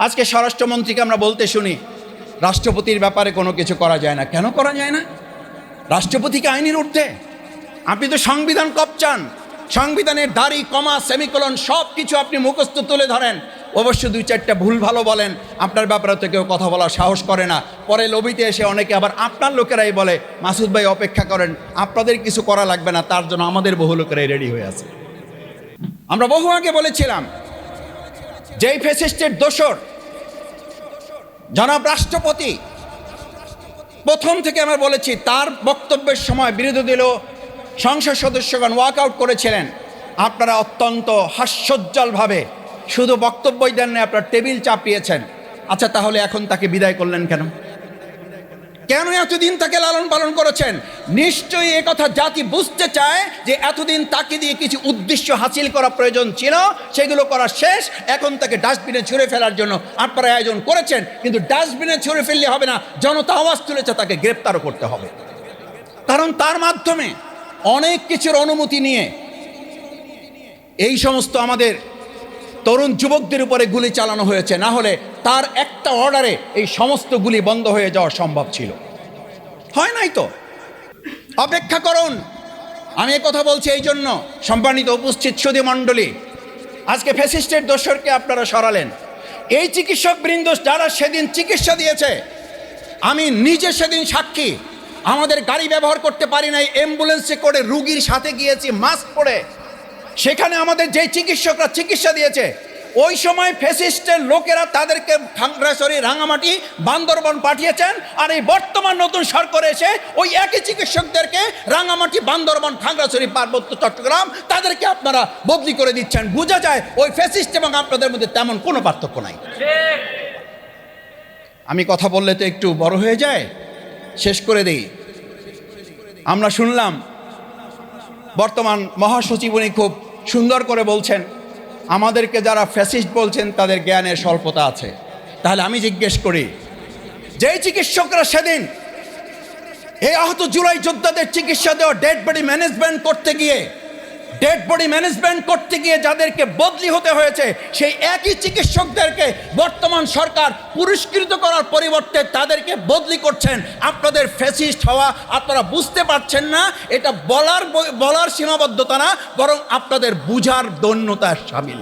আজকে স্বরাষ্ট্রমন্ত্রীকে আমরা বলতে শুনি রাষ্ট্রপতির ব্যাপারে কোনো কিছু করা যায় না। কেন করা যায় না? রাষ্ট্রপতিকে আইনের ঊর্ধ্বে। আপনি তো সংবিধান কপচান, সংবিধানের দাড়ি কমা সেমিকোলন সব কিছু আপনি মুখস্থ তুলে ধরেন, অবশ্য দুই চারটা ভুল ভালো বলেন, আপনার ব্যাপারে তো কেউ কথা বলার সাহস করে না। পরে লবিতে এসে অনেকে আবার আপনার লোকেরাই বলে মাসুদ ভাই অপেক্ষা করেন, আপনাদের কিছু করা লাগবে না, তার জন্য আমাদের বহু লোকেরাই রেডি হয়ে আছে। আমরা বহু আগে বলেছিলাম যেই ফ্যাসিস্টের দোসর জনাব রাষ্ট্রপতি, প্রথম থেকে আমরা বলেছি তার বক্তব্যের সময় বিরোধী দলীয় সংসদ সদস্যগণ ওয়াকআউট করেছিলেন। আপনারা অত্যন্ত হাস্যোজ্জ্বলভাবে শুধু বক্তব্যই দেন না, আপনারা টেবিল চাপিয়েছেন। আচ্ছা, তাহলে এখন তাকে বিদায় করলেন কেন? কেন এতদিন তাকে লালন পালন করেছেন? নিশ্চয়ই একথা জাতি বুঝতে চায় যে এতদিন তাকে দিয়ে কিছু উদ্দেশ্য হাসিল করা প্রয়োজন ছিল, সেগুলো করা শেষ। এখন তাকে ডাস্টবিনে ছুঁড়ে ফেলার জন্য আপনারা আয়োজন করেছেন, কিন্তু ডাস্টবিনে ছুঁড়ে ফেললে হবে না, জনতা আওয়াজ তুলেছে, তাকে গ্রেপ্তারও করতে হবে। কারণ তার মাধ্যমে অনেক কিছুর অনুমতি নিয়ে এই সমস্ত আমাদের তরুণ যুবকদের উপরে গুলি চালানো হয়েছে। না হলে তার একটা অর্ডারে এই সমস্ত গুলি বন্ধ হয়ে যাওয়া সম্ভব ছিল। হয় নাই তো। অপেক্ষা করুন। আমি কথা বলছি এই জন্য, সম্মানিত উপস্থিত সুধী মণ্ডলী, আজকে ফ্যাসিস্টের দোসরকে আপনারা সরালেন। এই চিকিৎসক বৃন্দ যারা সেদিন চিকিৎসা দিয়েছে, আমি নিজে সেদিন সাক্ষী। আমাদের গাড়ি ব্যবহার করতে পারি নাই, অ্যাম্বুলেন্সে করে রুগীর সাথে গিয়েছি মাস্ক পরে। সেখানে আমাদের যেই চিকিৎসকরা চিকিৎসা দিয়েছে, ওই সময় ফ্যাসিস্টের লোকেরা তাদেরকে খাগড়াছড়ি, রাঙামাটি, বান্দরবন পাঠিয়েছেন। আর এই বর্তমান নতুন সরকার এসে ওই একই চিকিৎসকদেরকে রাঙামাটি, বান্দরবন, খাগড়াছড়ি, পার্বত্য চট্টগ্রাম তাদেরকে আপনারা বদলি করে দিচ্ছেন। বোঝা যায় ওই ফ্যাসিস্ট এবং আপনাদের মধ্যে তেমন কোনো পার্থক্য নাই। আমি কথা বললে তো একটু বড় হয়ে যায়, শেষ করে দেই। আমরা শুনলাম বর্তমান মহাসচিব উনি খুব সুন্দর করে বলছেন আমাদেরকে যারা ফ্যাসিস্ট বলছেন তাদের জ্ঞানের স্বল্পতা আছে। তাহলে আমি জিজ্ঞেস করি, যেই চিকিৎসকরা সেদিন এই আহত জুলাই যোদ্ধাদের চিকিৎসা দেওয়া ডেড বডি ম্যানেজমেন্ট করতে গিয়ে যাদেরকে বদলি হতে হয়েছে, সেই একই চিকিৎসকদেরকে বর্তমান সরকার পুরস্কৃত করার পরিবর্তে তাদেরকে বদলি করছেন। আপনাদের ফ্যাসিস্ট হওয়া আপনারা বুঝতে পারছেন না, এটা বলার সীমাবদ্ধতা না, বরং আপনাদের বুঝার দৈন্যতার শামিল।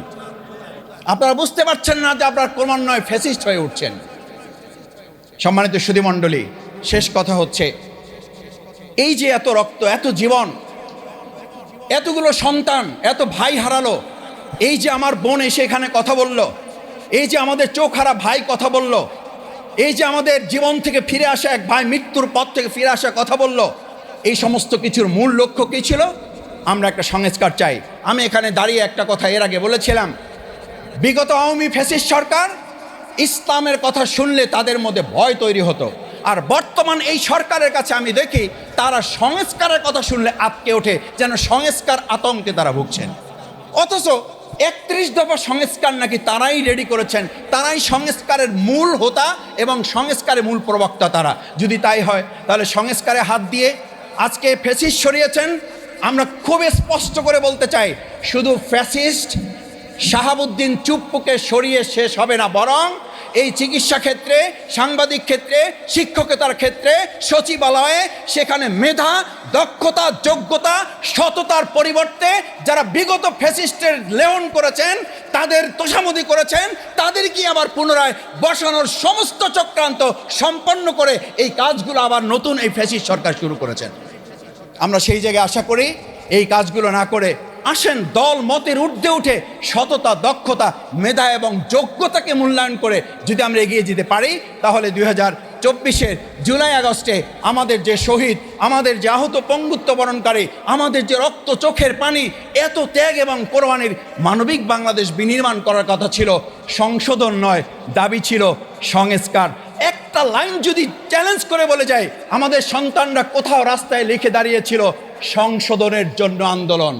আপনারা বুঝতে পারছেন না যে আপনারা ক্রমান্বয়ে ফ্যাসিস্ট হয়ে উঠছেন। সম্মানিত সুধী মণ্ডলী, শেষ কথা হচ্ছে, এই যে এত রক্ত, এত জীবন, এতগুলো সন্তান, এত ভাই হারালো, এই যে আমার বোন এসে এখানে কথা বলল, এই যে আমাদের চোখ হারা ভাই কথা বলল, এই যে আমাদের জীবন থেকে ফিরে আসা এক ভাই মৃত্যুর পথ থেকে ফিরে আসা কথা বলল, এই সমস্ত কিছুর মূল লক্ষ্য কী ছিল? আমরা একটা সংস্কার চাই। আমি এখানে দাঁড়িয়ে একটা কথা এর আগে বলেছিলাম, বিগত আওয়ামী ফ্যাসিস্ট সরকার ইসলামের কথা শুনলে তাদের মধ্যে ভয় তৈরি হতো, আর বর্তমান এই সরকারের কাছে আমি দেখি তারা সংস্কারের কথা শুনলে আটকে ওঠে, যেন সংস্কার আতঙ্কে তারা ভুগছেন। অথচ 31 দফা সংস্কার নাকি তারাই রেডি করেছেন, তারাই সংস্কারের মূল হোতা এবং সংস্কারের মূল প্রবক্তা তারা। যদি তাই হয় তাহলে সংস্কারে হাত দিয়ে আজকে ফ্যাসিস্ট সরিয়েছেন। আমরা খুব স্পষ্ট করে বলতে চাই, শুধু ফ্যাসিস্ট শাহাবুদ্দিন চুপ্পুকে সরিয়ে শেষ হবে না, বরং এই চিকিৎসা ক্ষেত্রে, সাংবাদিক ক্ষেত্রে, শিক্ষকতার ক্ষেত্রে, সচিবালয়ে সেখানে মেধা, দক্ষতা, যোগ্যতা, সততার পরিবর্তে যারা বিগত ফ্যাসিস্টের লেওন করেছেন, তাদের তোষামোদি করেছেন, তাদেরকে আবার পুনরায় বসানোর সমস্ত চক্রান্ত সম্পন্ন করে এই কাজগুলো আবার নতুন এই ফ্যাসিস্ট সরকার শুরু করেছেন। আমরা সেই জায়গায় আশা করি এই কাজগুলো না করে আসেন দল মতের ঊর্ধ্বে উঠে সততা, দক্ষতা, মেধা এবং যোগ্যতাকে মূল্যায়ন করে যদি আমরা এগিয়ে যেতে পারি, তাহলে 2024-এর জুলাই আগস্টে আমাদের যে শহীদ, আমাদের যে আহত পঙ্গুত্ব বরণকারী, আমাদের যে রক্ত চোখের পানি, এত ত্যাগ এবং কোরবানির মানবিক বাংলাদেশ বিনির্মাণ করার কথা ছিল, সংশোধন নয়, দাবি ছিল সংস্কার। একটা লাইন যদি চ্যালেঞ্জ করে বলে যায়, আমাদের সন্তানরা কোথাও রাস্তায় লিখে দাঁড়িয়েছিল সংশোধনের জন্য আন্দোলন।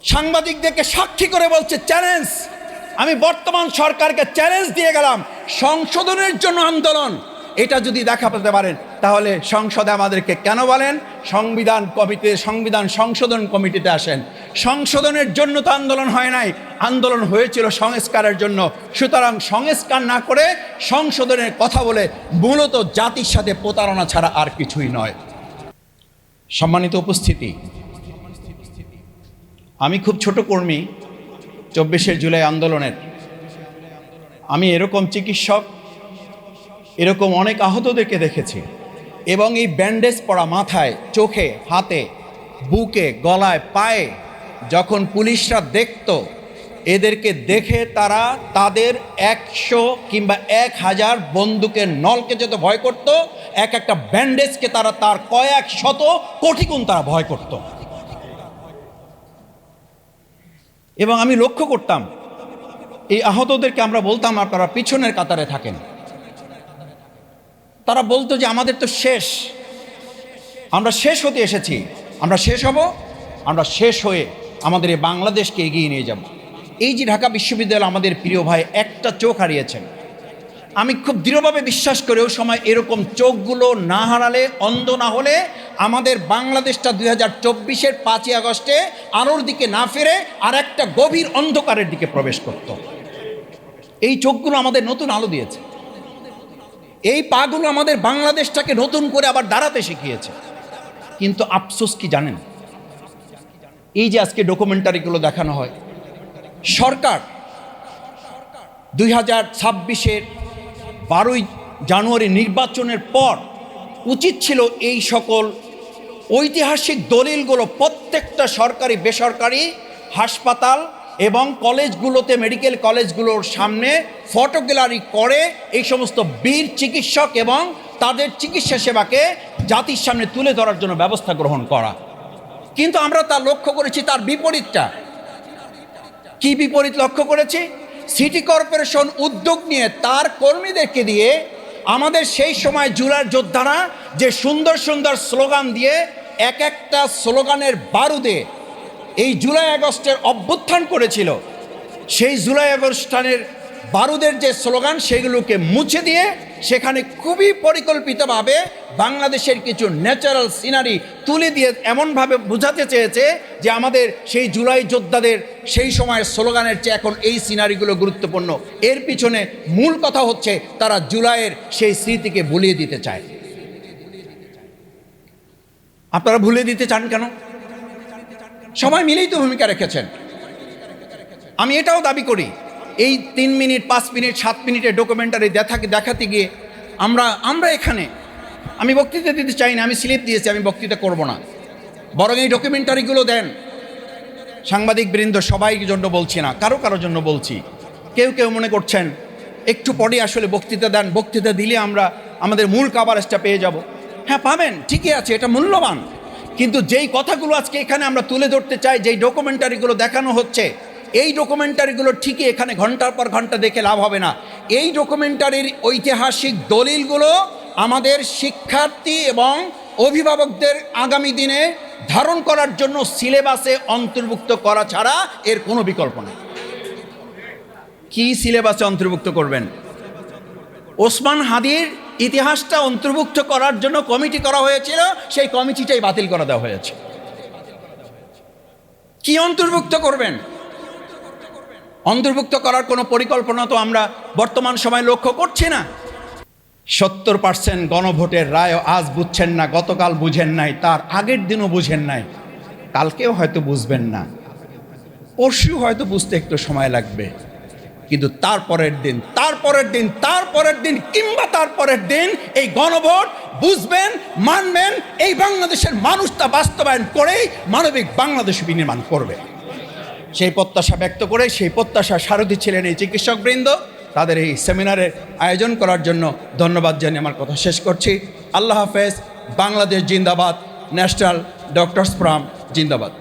সাংবাদিকদেরকে সাক্ষী করে বলছে চ্যালেঞ্জ, আমি বর্তমান সরকারকে চ্যালেঞ্জ দিয়ে গেলাম, সংশোধনের জন্য আন্দোলন। এটা যদি দেখাতে পারেন তাহলে সংসদে আমাদেরকে কেন বলেন সংবিধান সংশোধন কমিটিতে আসেন। সংশোধনের জন্য তো আন্দোলন হয় নাই, আন্দোলন হয়েছিল সংস্কারের জন্য। সুতরাং সংস্কার না করে সংশোধনের কথা বলে মূলত জাতির সাথে প্রতারণা ছাড়া আর কিছুই নয়। সম্মানিত উপস্থিতি, আমি খুব ছোট কর্মী 24শে জুলাই আন্দোলনের। আমি এরকম চিকিৎসক, এরকম অনেক আহতদেরকে দেখেছি, এবং এই ব্যান্ডেজ পরা মাথায়, চোখে, হাতে, বুকে, গলায়, পায়ে যখন পুলিশরা দেখত, এদেরকে দেখে তারা তাদের 100 কিংবা 1000 বন্দুকের নলকে যত ভয় করত, একটা ব্যান্ডেজকে তারা তার কয়েক শত কোটি গুণ তারা ভয় করত। এবং আমি লক্ষ্য করতাম এই আহতদেরকে আমরা বলতাম আপনারা পিছনের কাতারে থাকেন। তারা বলতো যে আমাদের তো শেষ, আমরা শেষ হতে এসেছি, আমরা শেষ হব, আমরা শেষ হয়ে আমাদের এই বাংলাদেশকে এগিয়ে নিয়ে যাব। এই যে ঢাকা বিশ্ববিদ্যালয় আমাদের প্রিয় ভাই একটা চোখ হারিয়েছেন, আমি খুব দৃঢ়ভাবে বিশ্বাস করি ওই সময় এরকম চোখগুলো না হারালে, অন্ধ না হলে আমাদের বাংলাদেশটা 2024-এর 5ই আগস্টে আলোর দিকে না ফিরে আর একটা গভীর অন্ধকারের দিকে প্রবেশ করত। এই চোখগুলো আমাদের নতুন আলো দিয়েছে, এই পাগুলো আমাদের বাংলাদেশটাকে নতুন করে আবার দাঁড়াতে শিখিয়েছে। কিন্তু আফসোস কি জানেন, এই যে আজকে ডকুমেন্টারিগুলো দেখানো হয়, সরকার 2026-এর 12ই জানুয়ারি নির্বাচনের পর উচিত ছিল এই সকল ঐতিহাসিক দলিলগুলো প্রত্যেকটা সরকারি বেসরকারি হাসপাতাল এবং কলেজগুলোতে, মেডিকেল কলেজগুলোর সামনে ফটো গ্যালারি করে এই সমস্ত বীর চিকিৎসক এবং তাদের চিকিৎসা সেবাকে জাতির সামনে তুলে ধরার জন্য ব্যবস্থা গ্রহণ করা। কিন্তু আমরা তা লক্ষ্য করেছি তার বিপরীতটা। কি বিপরীত লক্ষ্য করেছি? সিটি কর্পোরেশন উদ্যোগ নিয়ে তার কর্মীদেরকে দিয়ে আমাদের সেই সময় জুলাই যোদ্ধারা যে সুন্দর সুন্দর স্লোগান দিয়ে একটা স্লোগানের বারুদে এই জুলাই আগস্টের অভ্যুত্থান করেছিল, সেই জুলাই আগস্টানের বারুদের যে স্লোগান সেগুলোকে মুছে দিয়ে সেখানে খুবই পরিকল্পিতভাবে বাংলাদেশের কিছু ন্যাচারাল সিনারি তুলে দিয়ে এমনভাবে বোঝাতে চেয়েছে যে আমাদের সেই জুলাই যোদ্ধাদের সেই সময়ের স্লোগানের চেয়ে এখন এই সিনারিগুলো গুরুত্বপূর্ণ। এর পিছনে মূল কথা হচ্ছে তারা জুলাইয়ের সেই স্মৃতিকে ভুলিয়ে দিতে চায়। আপনারা ভুলিয়ে দিতে চান কেন? সবাই মিলেই তো ভূমিকা রেখেছেন। আমি এটাও দাবি করি এই 3 মিনিট 5 মিনিট 7 মিনিটের ডকুমেন্টারি দেখাতে গিয়ে আমরা এখানে আমি বক্তৃতা দিতে চাই না, আমি স্লিপ দিয়েছি, আমি বক্তৃতা করব না, বরং এই ডকুমেন্টারিগুলো দেন। সাংবাদিক বৃন্দ সবাই জন্য বলছি না, কারো জন্য বলছি। কেউ মনে করছেন একটু পরে আসলে বক্তৃতা দেন, বক্তৃতা দিলে আমরা আমাদের মূল কাভারেজটা পেয়ে যাব। হ্যাঁ পাবেন, ঠিকই আছে, এটা মূল্যবান। কিন্তু যেই কথাগুলো আজকে এখানে আমরা তুলে ধরতে চাই, যেই ডকুমেন্টারিগুলো দেখানো হচ্ছে, এই ডকুমেন্টারিগুলো ঠিকই এখানে ঘন্টার পর ঘন্টা দেখে লাভ হবে না। এই ডকুমেন্টারির ঐতিহাসিক দলিলগুলো আমাদের শিক্ষার্থী এবং অভিভাবকদের আগামী দিনে ধারণ করার জন্য সিলেবাসে অন্তর্ভুক্ত করা ছাড়া এর কোনো বিকল্প নেই। কি সিলেবাসে অন্তর্ভুক্ত করবেন? ওসমান হাদির ইতিহাসটা অন্তর্ভুক্ত করার জন্য কমিটি করা হয়েছিল, সেই কমিটিটাই বাতিল করে দেওয়া হয়েছে। কি অন্তর্ভুক্ত করবেন? অন্তর্ভুক্ত করার কোনো পরিকল্পনা তো আমরা বর্তমান সময় লক্ষ্য করছি না। 70% গণভোটের রায় আজ বুঝছেন না, গতকাল বুঝেন নাই, তার আগের দিনও বুঝেন নাই, কালকেও হয়তো বুঝবেন না, পরশু হয়তো বুঝতে একটু সময় লাগবে, কিন্তু তারপরের দিন কিংবা তারপরের দিন এই গণভোট বুঝবেন, মানবেন, এই বাংলাদেশের মানুষ তা বাস্তবায়ন করেই মানবিক বাংলাদেশ বিনির্মাণ করবে। সেই প্রত্যাশা ব্যক্ত করে, সেই প্রত্যাশা সারথি ছিলেন এই চিকিৎসকবৃন্দ। তাদের এই সেমিনারের আয়োজন করার জন্য ধন্যবাদ জানিয়ে আমার কথা শেষ করছি। আল্লাহ হাফেজ। বাংলাদেশ জিন্দাবাদ। ন্যাশনাল ডক্টরস ফোরাম জিন্দাবাদ।